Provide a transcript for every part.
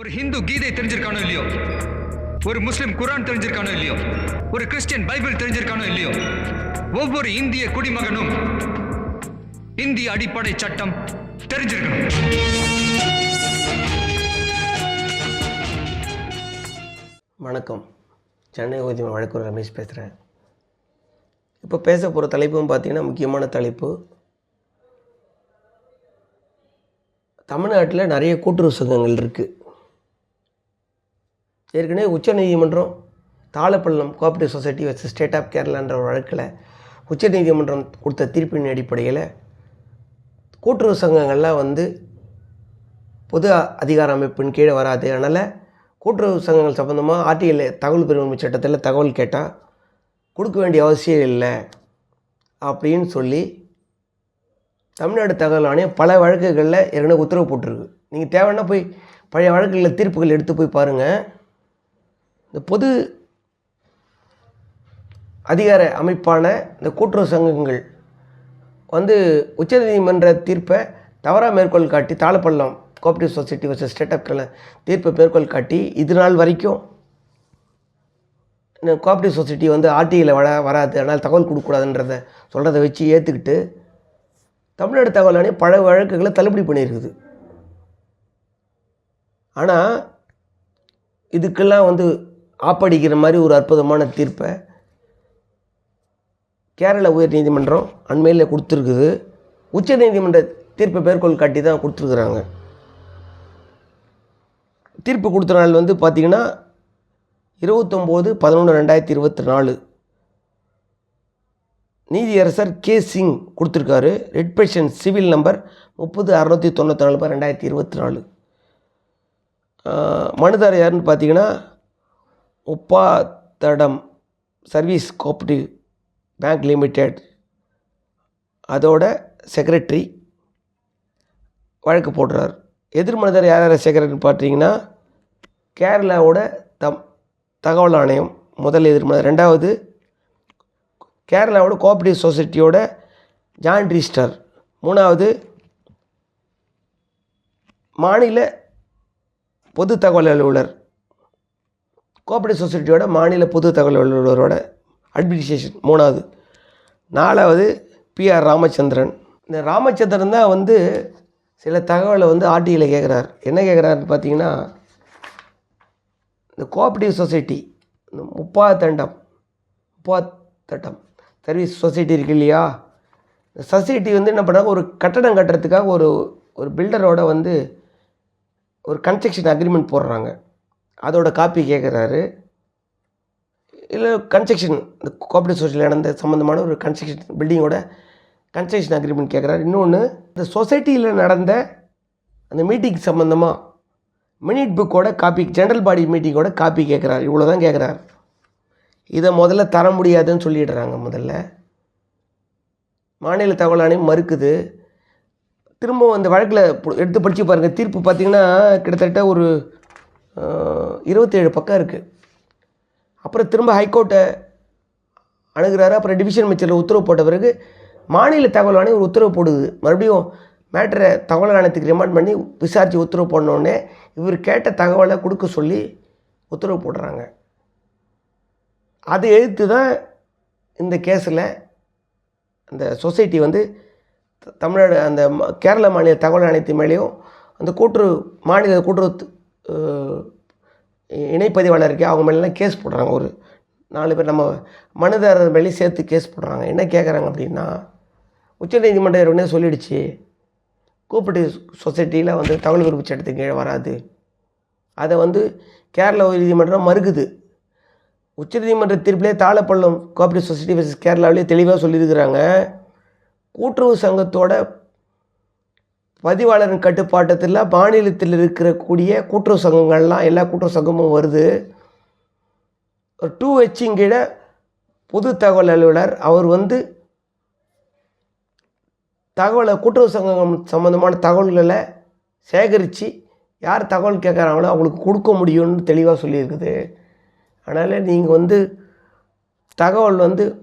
ஒரு ஹிந்து கீதை தெரிஞ்சிருக்கானோ இல்லையோ, ஒரு முஸ்லிம் குரான் தெரிஞ்சிருக்கானோ இல்லையோ, ஒரு கிறிஸ்டியன் பைபிள் தெரிஞ்சிருக்கானோ இல்லையோ, ஒவ்வொரு இந்திய குடிமகனும் இந்திய அடிப்படை சட்டம் தெரிஞ்சிருக்கணும். வணக்கம். சென்னை உயர்நீதிமன்ற வழக்கறிஞர் ரமேஷ் பேசுகிறேன். இப்போ பேச போகிற தலைப்பும் பார்த்திங்கன்னா முக்கியமான தலைப்பு. தமிழ்நாட்டில் நிறைய கூட்டுறவு சங்கங்கள் இருக்குது. ஏற்கனவே உச்சநீதிமன்றம் தாளப்பள்ளம் கோஆப்ரேட்டிவ் சொசைட்டி வச்சு ஸ்டேட் ஆஃப் கேரளான்ற ஒரு வழக்கில் உச்சநீதிமன்றம் கொடுத்த தீர்ப்பின் அடிப்படையில் கூட்டுறவு சங்கங்கள்லாம் பொது அதிகார அமைப்பின் கீழே வராது. அதனால் கூட்டுறவு சங்கங்கள் சம்மந்தமாக ஆர்டிஐயில் தகவல் பெருமை சட்டத்தில் தகவல் கேட்டால் கொடுக்க வேண்டிய அவசியம் இல்லை அப்படின்னு சொல்லி தமிழ்நாடு தகவல் ஆணையம் பல வழக்குகளில் ஏற்கனவே உத்தரவு போட்டிருக்கு. நீங்கள் தேவைன்னா போய் பழைய வழக்குகளில் தீர்ப்புகள் எடுத்து போய் பாருங்கள். இந்த பொது அதிகார அமைப்பான இந்த கூட்டுறவு சங்கங்கள் உச்சநீதிமன்ற தீர்ப்பை தவறாக மேற்கோள் காட்டி தாளப்பள்ளம் கோஆப்ரேட்டிவ் சொசைட்டி வச்சு ஸ்டேட் ஆஃப் கேரளா தீர்ப்பை மேற்கோள் காட்டி இது நாள் வரைக்கும் இந்த கோஆப்ரேட்டிவ் சொசைட்டி ஆர்டிஐயில் வராது, அதனால் தகவல் கொடுக்கக்கூடாதுன்றதை சொல்கிறத வச்சு ஏற்றுக்கிட்டு தமிழ்நாடு தகவல் ஆணையம் பல வழக்குகளை தள்ளுபடி பண்ணியிருக்குது. ஆனால் இதுக்கெல்லாம் ஆப்படிக்கிற மாதிரி ஒரு அற்புதமான தீர்ப்பை கேரள உயர் நீதிமன்றம் அண்மையில் கொடுத்துருக்குது. உச்ச நீதிமன்ற தீர்ப்பை மேற்கோள் காட்டி தான் கொடுத்துருக்குறாங்க. தீர்ப்பு கொடுத்த நாள் பார்த்திங்கன்னா 29/11/2024 நீதியரசர் கே சிங் கொடுத்துருக்காரு. Red petition civil number 30/694/2024. மனுதாரர் யாருன்னு பார்த்தீங்கன்னா உப்பாத்தடம் சர்வீஸ் கோஆப்ரேட்டிவ் பேங்க் லிமிடெட், அதோட செக்ரட்டரி வழக்கு போடுறார். எதிர் மனுதாரர் யார் செக்ரட்டரின்னு பார்த்தீங்கன்னா கேரளாவோட தகவல் ஆணையம் முதல் எதிர் மனுதாரர், ரெண்டாவது கேரளாவோட கோஆப்ரேட்டிவ் சொசைட்டியோட ஜாயிண்ட் ரிஜிஸ்ட்ரார், மூணாவது மாநில பொது தகவல் அலுவலர், கோஆப்ரேட்டிவ் சொசைட்டியோட மாநில பொது தகவல் அலுவலரோட அட்மினிஸ்ட்ரேஷன் மூணாவது, நாலாவது பிஆர் ராமச்சந்திரன். இந்த ராமச்சந்திரன் தான் சில தகவலை ஆர்டிஐயில் கேட்குறார். என்ன கேட்குறாருன்னு பார்த்தீங்கன்னா, இந்த கோஆப்ரேட்டிவ் சொசைட்டி இந்த முப்பாத்தட்டம் சர்வீஸ் சொசைட்டி இருக்கு இல்லையா, இந்த சொசைட்டி என்ன பண்ணாங்க, ஒரு கட்டடம் கட்டுறதுக்காக ஒரு பில்டரோட ஒரு கன்ஸ்ட்ரக்ஷன் அக்ரிமெண்ட் போடுறாங்க. அதோட காப்பி கேட்குறாரு. இல்லை கன்ஸ்ட்ரக்ஷன் இந்த கோஆப்ரேட்டிவ் சொசைட்டியில் நடந்த சம்மந்தமான ஒரு கன்ஸ்ட்ரக்ஷன் பில்டிங்கோட கன்ஸ்ட்ரக்ஷன் அக்ரிமெண்ட் கேட்குறாரு. இன்னொன்று இந்த சொசைட்டியில் நடந்த அந்த மீட்டிங் சம்மந்தமாக மினிட் புக்கோட காப்பி, ஜென்ரல் பாடி மீட்டிங்கோட காப்பி கேட்குறாரு. இவ்வளோ தான் கேட்குறாரு. இதை முதல்ல தர முடியாதுன்னு சொல்லிடுறாங்க. முதல்ல மாநில தகவல் ஆணையம் மறுக்குது. திரும்ப அந்த வழக்கில் எடுத்து படித்து பாருங்கள். தீர்ப்பு பார்த்திங்கன்னா கிட்டத்தட்ட ஒரு 27 பக்கம் இருக்குது. அப்புறம் திரும்ப ஹைகோர்ட்டை அணுகிறாரு. அப்புறம் டிவிஷன் பெஞ்சில் உத்தரவு போட்ட பிறகு மாநில தகவல் ஆணையம் ஒரு உத்தரவு போடுது. மறுபடியும் மேட்டரை தகவல் ஆணையத்துக்கு ரிமாண்ட் பண்ணி விசாரித்து உத்தரவு போடணுன்னே இவர் கேட்ட தகவலை கொடுக்க சொல்லி உத்தரவு போடுறாங்க. அதை எழுத்து தான் இந்த கேஸில் அந்த சொசைட்டி தமிழ்நாடு அந்த கேரள மாநில தகவல் ஆணையத்தின் மேலேயும் அந்த மாநில கூட்டுறவு இணைப்பதிவாளர் இருக்கே அவங்க மேலாம் கேஸ் போடுறாங்க. ஒரு 4 பேர் நம்ம மனுதாரர் மேலேயும் சேர்த்து கேஸ் போடுறாங்க. என்ன கேட்குறாங்க அப்படின்னா, உச்சநீதிமன்றம் ஏற்கனவே சொல்லிடுச்சு கோஆப்ரேட்டிவ் சொசைட்டியில் தகவல் விருப்பு சட்டத்துக்கு கீழே வராது. அதை கேரள உயர்நீதிமன்றம் மறுக்குது. உச்சநீதிமன்ற தீர்ப்பிலே தாளப்பள்ளம் கோஆப்ரேட்டிவ் சொசைட்டி வர்சஸ் கேரளாவிலே தெளிவாக சொல்லியிருக்கிறாங்க, கூட்டுறவு சங்கத்தோட பதிவாளரின் கட்டுப்பாட்டத்தில் மாநிலத்தில் இருக்கக்கூடிய கூட்டுறவு சங்கங்கள்லாம் எல்லா கூட்டுறவு சங்கமும் வருது. ஒரு 2H கீழே பொது தகவல் அலுவலர் அவர் தகவலை கூட்டுறவு சங்கம் சம்மந்தமான தகவல்களை சேகரித்து யார் தகவல் கேட்குறாங்களோ அவங்களுக்கு கொடுக்க முடியும்னு தெளிவாக சொல்லியிருக்குது. அதனால் நீங்கள் தகவல்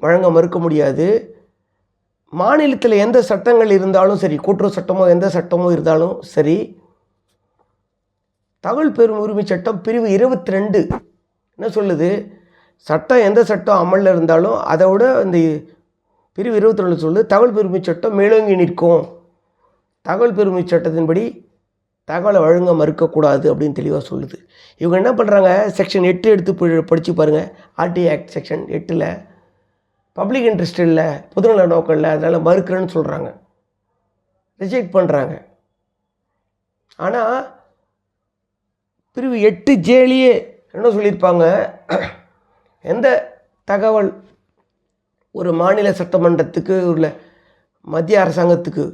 வழங்க மறுக்க முடியாது. மாநிலத்தில் எந்த சட்டங்கள் இருந்தாலும் சரி, கூட்டுறவு சட்டமோ எந்த சட்டமோ இருந்தாலும் சரி, தகவல் பெறும் உரிமை சட்டம் பிரிவு 22 என்ன சொல்லுது, சட்டம் எந்த சட்டம் அமலில் இருந்தாலும் அதை விட இந்த பிரிவு 22 சொல்லுது தகவல் பெருமை சட்டம் மேலோங்கி நிற்கும். தகவல் பெருமை சட்டத்தின்படி தகவலை வழங்க மறுக்கக்கூடாது அப்படின்னு தெளிவாக சொல்லுது. இவங்க என்ன பண்ணுறாங்க, செக்ஷன் 8 எடுத்து படித்து பாருங்கள். ஆர்டி ஆக்ட் செக்ஷன் 8ல் பப்ளிக் இன்ட்ரெஸ்ட் இல்லை, பொதுநல நோக்கம் இல்லை, அதனால் மறுக்கிறேன்னு சொல்கிறாங்க, ரிஜெக்ட் பண்ணுறாங்க. ஆனால் பிரிவு 8Jலேயே என்ன சொல்லியிருப்பாங்க, எந்த தகவல் ஒரு மாநில சட்டமன்றத்துக்கு உள்ள மத்திய அரசாங்கத்துக்கு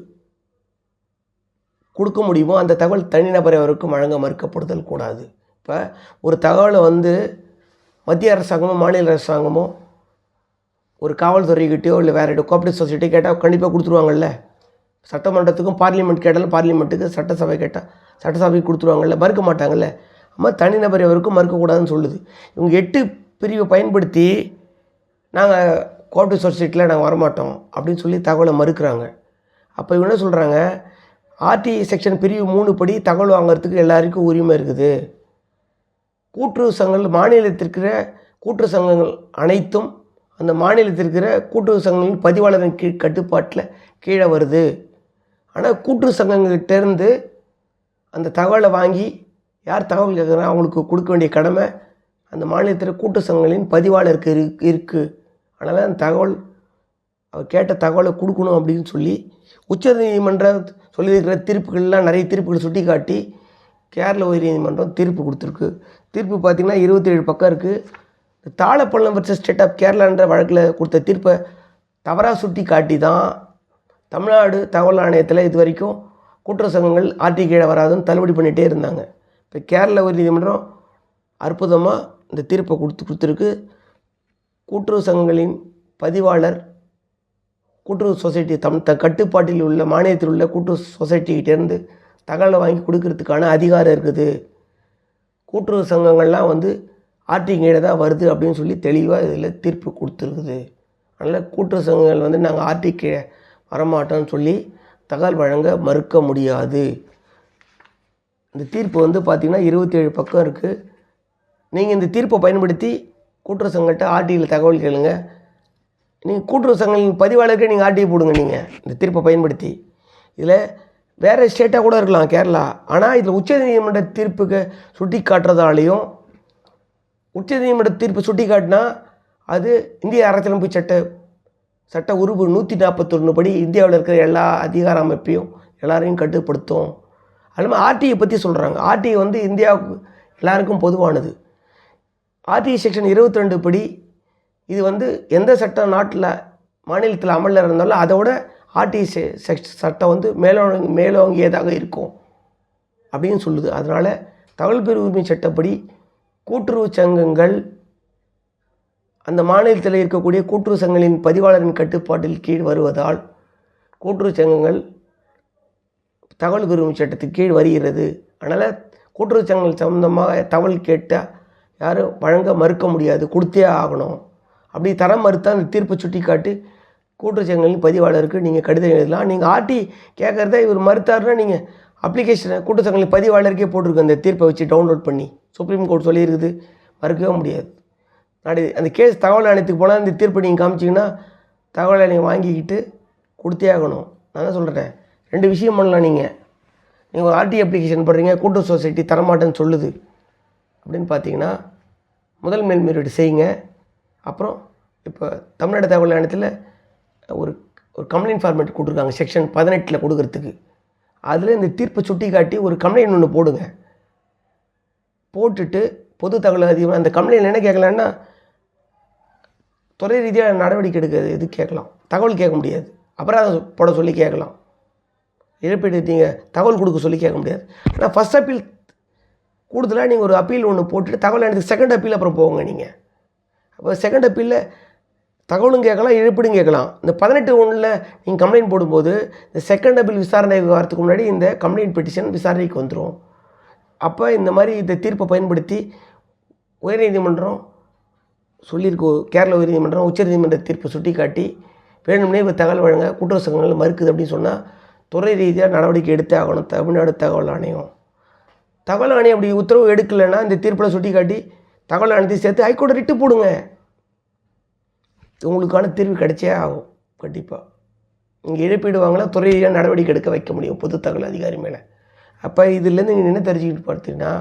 கொடுக்க முடியுமோ அந்த தகவல் தனிநபரை வரைக்கும் வழங்க மறுக்கப்படுதல் கூடாது. இப்போ ஒரு தகவலை மத்திய அரசாங்கமோ மாநில அரசாங்கமோ ஒரு காவல்துறைக்கிட்டேயோ இல்லை வேறு கோஆப்ரேட்டிவ் சொசைட்டி கேட்டால் கண்டிப்பாக கொடுத்துருவாங்கல்ல. சட்டமன்றத்துக்கும் பார்லிமெண்ட் கேட்டாலும் பார்லிமெண்ட்டுக்கு, சட்டசபை கேட்டால் சட்டசபைக்கு கொடுத்துருவாங்கல்ல, மறுக்க மாட்டாங்கல்ல. அம்மா தனிநபரை வரைக்கும் மறுக்கக்கூடாதுன்னு சொல்லுது. இவங்க 8 பிரிவை பயன்படுத்தி நாங்கள் கோஆப்ரேட்டிவ் சொசைட்டியில் நாங்கள் வரமாட்டோம் அப்படின்னு சொல்லி தகவலை மறுக்கிறாங்க. அப்போ இவங்க என்ன சொல்கிறாங்க, ஆர்டி செக்ஷன் பிரிவு 3 படி தகவல் வாங்கிறதுக்கு எல்லாருக்கும் உரிமை இருக்குது. கூட்டுறவு சங்கங்கள் மாநிலத்திற்கிற கூட்டுறவு சங்கங்கள் அனைத்தும் அந்த மாநிலத்திற்கிற கூட்டுறவு சங்கங்களின் பதிவாளரின் கட்டுப்பாட்டில் கீழே வருது. ஆனால் கூட்டுறவு சங்கங்கள்கிட்டேருந்து அந்த தகவலை வாங்கி யார் தகவல் கேட்குறாங்க அவங்களுக்கு கொடுக்க வேண்டிய கடமை அந்த மாநிலத்தில் கூட்டுறவு சங்கங்களின் பதிவாளருக்கு இருக்குது. அதனால் அந்த தகவல் அவர் கேட்ட தகவலை கொடுக்கணும் அப்படின்னு சொல்லி உச்சநீதிமன்றம் சொல்லியிருக்கிற தீர்ப்புகள்லாம் நிறைய தீர்ப்புகள் சுட்டி காட்டி கேரள உயர்நீதிமன்றம் தீர்ப்பு கொடுத்துருக்கு. தீர்ப்பு பார்த்திங்கன்னா 27 பக்கம் இருக்குது. தாழப்பள்ளம் வர்சஸ் ஸ்டேட் ஆஃப் கேரளான்ற வழக்கில் கொடுத்த தீர்ப்பை தவறாக சுட்டி காட்டி தான் தமிழ்நாடு தகவல் ஆணையத்தில் இது வரைக்கும் கூட்டுறவு சங்கங்கள் ஆர்டி கீழே வராதுன்னு தள்ளுபடி பண்ணிகிட்டே இருந்தாங்க. இப்போ கேரள உயர்நீதிமன்றம் அற்புதமாக இந்த தீர்ப்பை கொடுத்துருக்கு. கூட்டுறவு சங்கங்களின் பதிவாளர் கூட்டுறவு சொசைட்டி கட்டுப்பாட்டில் உள்ள மாநிலத்தில் உள்ள கூட்டுறவு சொசைட்டிகிட்டேருந்து தகவலை வாங்கி கொடுக்கறதுக்கான அதிகாரம் இருக்குது. கூட்டுறவு சங்கங்கள்லாம் ஆர்டி கீழே தான் வருது அப்படின்னு சொல்லி தெளிவாக இதில் தீர்ப்பு கொடுத்துருக்குது. அதனால் கூட்டுறவு சங்கங்கள் நாங்கள் ஆர்டி கீழே வரமாட்டோம்னு சொல்லி தகவல் வழங்க மறுக்க முடியாது. இந்த தீர்ப்பு பார்த்திங்கன்னா 27 பக்கம் இருக்குது. நீங்கள் இந்த தீர்ப்பை பயன்படுத்தி கூட்டுறவு சங்கள்கிட்ட ஆர்டியில் தகவல் கேளுங்க. நீங்கள் கூட்டுறவு சங்கங்களின் பதிவாளருக்கே நீங்கள் ஆர்டியை போடுங்க. நீங்கள் இந்த தீர்ப்பை பயன்படுத்தி இதில் வேறு ஸ்டேட்டாக கூட இருக்கலாம் கேரளா. ஆனால் இதில் உச்சநீதிமன்ற தீர்ப்புக்கு சுட்டி காட்டுறதாலையும் உச்சநீதிமன்ற தீர்ப்பு சுட்டி காட்டினா அது இந்திய அரசியலமைப்பு சட்ட உறுப்பு 141 படி இந்தியாவில் இருக்கிற எல்லா அதிகார அமைப்பையும் எல்லாரையும் கட்டுப்படுத்தும். அதுமாதிரி ஆர்டியை பற்றி சொல்கிறாங்க. ஆர்டி இந்தியாவுக்கு எல்லாருக்கும் பொதுவானது. ஆர்டி செக்ஷன் 22 படி இது எந்த சட்டம் நாட்டில் மாநிலத்தில் அமலில் இருந்தாலும் அதோட ஆர்டி சட்டம் மேலோங்கியதாக இருக்கும் அப்படின்னு சொல்லுது. அதனால் தகவல் பெறும் உரிமை சட்டப்படி கூட்டுறவு சங்கங்கள் அந்த மாநிலத்தில் இருக்கக்கூடிய கூட்டுறவு சங்கங்களின் பதிவாளரின் கட்டுப்பாட்டில் கீழ் வருவதால் கூட்டுறவு சங்கங்கள் தகவல் பெறும் சட்டத்துக்கு கீழ் வருகிறது. அதனால் கூட்டுறவு சங்கங்கள் சம்பந்தமாக தகவல் கேட்டால் யாரும் வழங்க மறுக்க முடியாது, கொடுத்தே ஆகணும். அப்படி தரம் மறுத்தா அந்த தீர்ப்பை சுட்டி காட்டி கூட்டுறவு சங்கங்களின் பதிவாளருக்கு நீங்கள் கடிதம் எழுதலாம். நீங்கள் ஆர்டி கேட்குறத இவர் மறுத்தாருன்னா நீங்கள் அப்ளிகேஷனை கூட்டுறவு சங்கங்களின் பதிவாளருக்கே போட்டிருக்கு அந்த தீர்ப்பை வச்சு டவுன்லோட் பண்ணி. சுப்ரீம் கோர்ட் சொல்லியிருக்குது, மறுக்கவே முடியாது. அந்த கேஸ் தகவல் ஆணையத்துக்கு போனால் இந்த தீர்ப்பை நீங்கள் காமிச்சிங்கன்னா தகவலை நீங்கள் வாங்கிக்கிட்டு கொடுத்தே ஆகணும். நான் தான் சொல்கிறேன், 2 விஷயம் பண்ணலாம். நீங்கள் ஆர்டி அப்ளிகேஷன் பண்ணுறீங்க, கூட்டுறவு சொசைட்டி தரமாட்டேன்னு சொல்லுது அப்படின்னு பார்த்தீங்கன்னா முதல் மேல்முறையீடு செய்யுங்க. அப்புறம் இப்போ தமிழ்நாடு தகவல் ஆணையத்தில் ஒரு கம்ப்ளைண்ட் ஃபார்மேட் கொடுத்துருக்காங்க செக்ஷன் 18 கொடுக்கறதுக்கு. அதில் இந்த தீர்ப்பை சுட்டி காட்டி ஒரு கம்ப்ளைண்ட் ஒன்று போடுங்க. போட்டுட்டு பொது தகவல் அதிகமாக அந்த கம்ப்ளைண்ட் என்ன கேட்கலான்னா துறை ரீதியாக நடவடிக்கை எடுக்கிறது எது கேட்கலாம், தகவல் கேட்க முடியாது. அபராதம் போட சொல்லி கேட்கலாம், இழப்பீடு நீங்கள் தகவல் கொடுக்க சொல்லி கேட்க முடியாது. ஆனால் ஃபஸ்ட் அப்பீல் கூடுதலாக நீங்கள் ஒரு அப்பீல் ஒன்று போட்டுட்டு தகவல் எனக்கு செகண்ட் அப்பீல் அப்புறம் போங்க. நீங்கள் அப்போ செகண்ட் அப்பீலில் தகவலும் கேட்கலாம், இழப்பீடும் கேட்கலாம். இந்த 18(1) நீங்கள் கம்ப்ளைண்ட் போடும்போது இந்த செகண்ட் அப்பீல் விசாரணைக்கு வரதுக்கு முன்னாடி இந்த கம்ப்ளைண்ட் பெட்டிஷன் விசாரணைக்கு வந்துடும். அப்போ இந்த மாதிரி இந்த தீர்ப்பை பயன்படுத்தி உயர்நீதிமன்றம் சொல்லியிருக்கோ, கேரள உயர்நீதிமன்றம் உச்சநீதிமன்ற தீர்ப்பை சுட்டி காட்டி வேணும்னே இப்போ தகவல் வழங்க கூட்டுறவு சங்கங்கள் மறுக்குது அப்படின்னு சொன்னால் துறை ரீதியாக நடவடிக்கை எடுத்தே ஆகணும் தமிழ்நாடு தகவல் ஆணையம். தகவல் ஆணையம் அப்படி உத்தரவு எடுக்கலைன்னா இந்த தீர்ப்பில் சுட்டி காட்டி தகவல் ஆணையத்தை சேர்த்து ஹைகோர்ட்டை ரிட்டு போடுங்க, உங்களுக்கான தீர்வு கிடைச்சே ஆகும். கண்டிப்பாக இங்கே இழப்பீடு வாங்கினா துறையாக நடவடிக்கை எடுக்க வைக்க முடியும் பொது தகவல் அதிகாரி மேலே. அப்போ இதுலேருந்து நீங்கள் என்ன தெரிஞ்சுக்கிட்டு பார்த்தீங்கன்னா,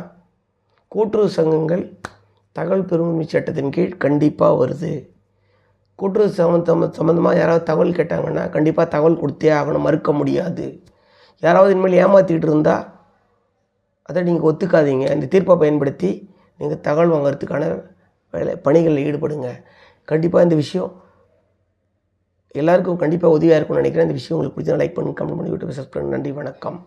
கூட்டுறவு சங்கங்கள் தகவல் பெருமை சட்டத்தின் கீழ் கண்டிப்பாக வருது. கூட்டுறவு சம்மந்தமாக யாராவது தகவல் கேட்டாங்கன்னா கண்டிப்பாக தகவல் கொடுத்தே ஆகணும், மறுக்க முடியாது. யாராவது இனிமேல் ஏமாற்றிக்கிட்டு இருந்தால் அதை நீங்கள் ஒத்துக்காதீங்க. இந்த தீர்ப்பை பயன்படுத்தி நீங்கள் தகவல் வாங்கிறதுக்கான பணிகளில் ஈடுபடுங்க. கண்டிப்பாக இந்த விஷயம் எல்லாருக்கும் கண்டிப்பாக உதவியாக இருக்கும்னு நினைக்கிறேன். இந்த விஷயம் உங்களுக்கு பிடிச்சா லைக் பண்ணுங்கள், கமெண்ட் பண்ணி, யூடியூப் சப்ஸ்கிரைப். நன்றி, வணக்கம்.